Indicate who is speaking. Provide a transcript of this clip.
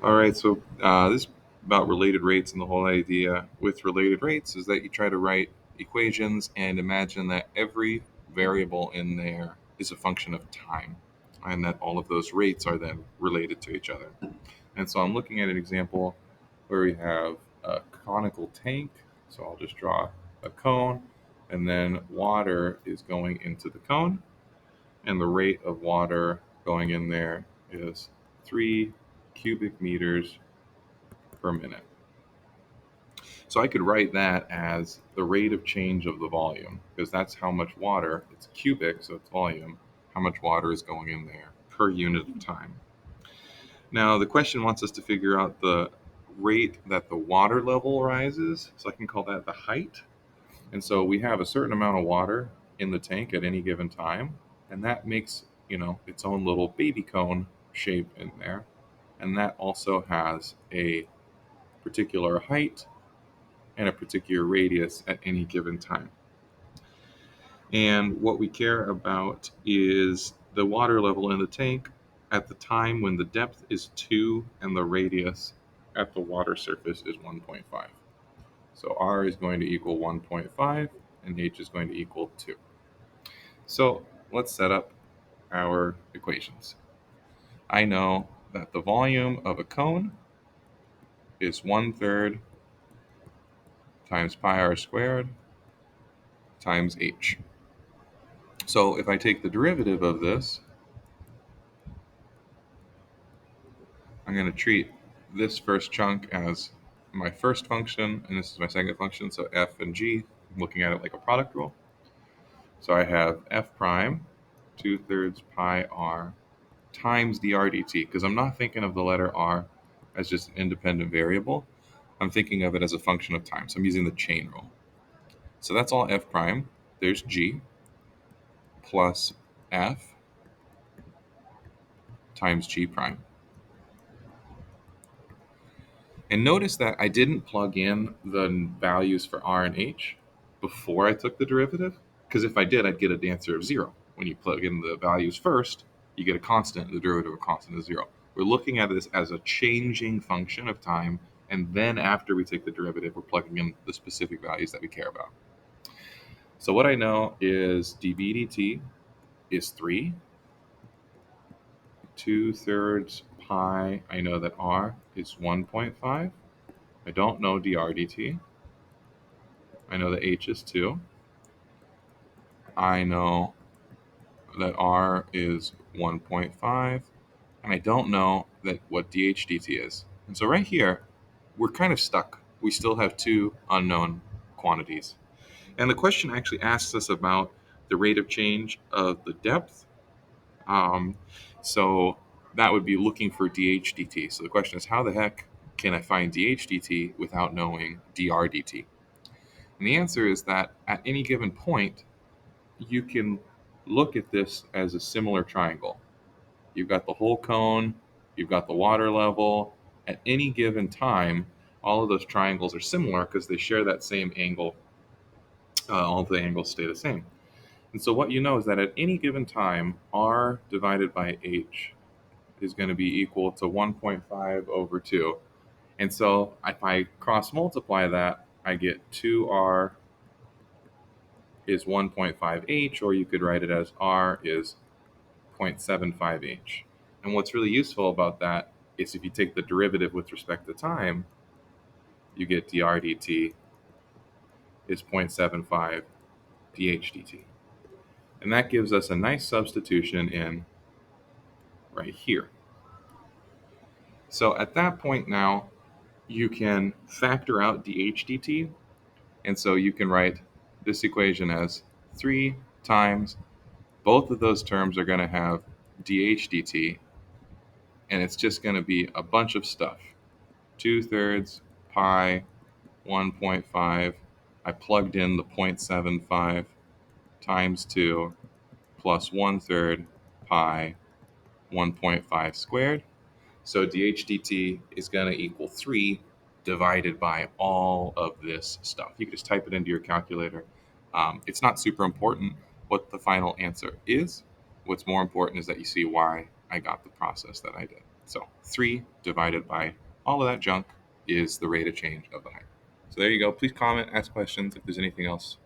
Speaker 1: All right, so this is about related rates, and the whole idea with related rates is that you try to write equations and imagine that every variable in there is a function of time, and that all of those rates are then related to each other. And so I'm looking at an example where we have a conical tank. So I'll just draw a cone, and then water is going into the cone, and the rate of water going in there is 3 cubic meters per minute. So I could write that as the rate of change of the volume, because that's how much water, it's cubic, so it's volume, how much water is going in there per unit of time. Now, the question wants us to figure out the rate that the water level rises, so I can call that the height. And so we have a certain amount of water in the tank at any given time, and that makes, its own little baby cone shape in there. And that also has a particular height and a particular radius at any given time. And what we care about is the water level in the tank at the time when the depth is 2 and the radius at the water surface is 1.5. So R is going to equal 1.5 and H is going to equal 2. So let's set up our equations. I know that the volume of a cone is 1/3 times pi r squared times H. So if I take the derivative of this, I'm going to treat this first chunk as my first function, and this is my second function, so f and g. I'm looking at it like a product rule. So I have f prime 2/3 pi r times dr dt, because I'm not thinking of the letter r as just an independent variable. I'm thinking of it as a function of time, so I'm using the chain rule. So that's all f prime. There's g plus f times g prime. And notice that I didn't plug in the values for r and h before I took the derivative, because if I did, I'd get an answer of 0. When you plug in the values first, you get a constant, the derivative of a constant is 0. We're looking at this as a changing function of time, and then after we take the derivative, we're plugging in the specific values that we care about. So what I know is dv dt is 3, 2/3 pi. I know that r is 1.5. I don't know dr dt. I know that h is 2. I know that r is 1.5. And I don't know that what dh dt is. And so right here, we're kind of stuck. We still have two unknown quantities. And the question actually asks us about the rate of change of the depth. Um, so that would be looking for dh dt. So the question is, how the heck can I find dh dt without knowing dr dt? And the answer is that at any given point, you can look at this as a similar triangle. You've got the whole cone, you've got the water level. At any given time, all of those triangles are similar because they share that same angle. All of the angles stay the same. And so what you know is that at any given time, r divided by h is going to be equal to 1.5 over 2. And so if I cross multiply that, I get 2r is 1.5h, or you could write it as r is 0.75h. And what's really useful about that is if you take the derivative with respect to time, you get dr dt is 0.75 dh dt. And that gives us a nice substitution in right here. So at that point now, you can factor out dh dt. And so you can write this equation as 3 times, both of those terms are going to have dh dt, and it's just going to be a bunch of stuff. 2/3 pi 1.5. I plugged in the 0.75 times 2 plus 1/3 pi 1.5 squared. So dH dt is going to equal 3 divided by all of this stuff. You can just type it into your calculator. It's not super important what the final answer is. What's more important is that you see why I got the process that I did. So 3 divided by all of that junk is the rate of change of the height. So there you go. Please comment, ask questions if there's anything else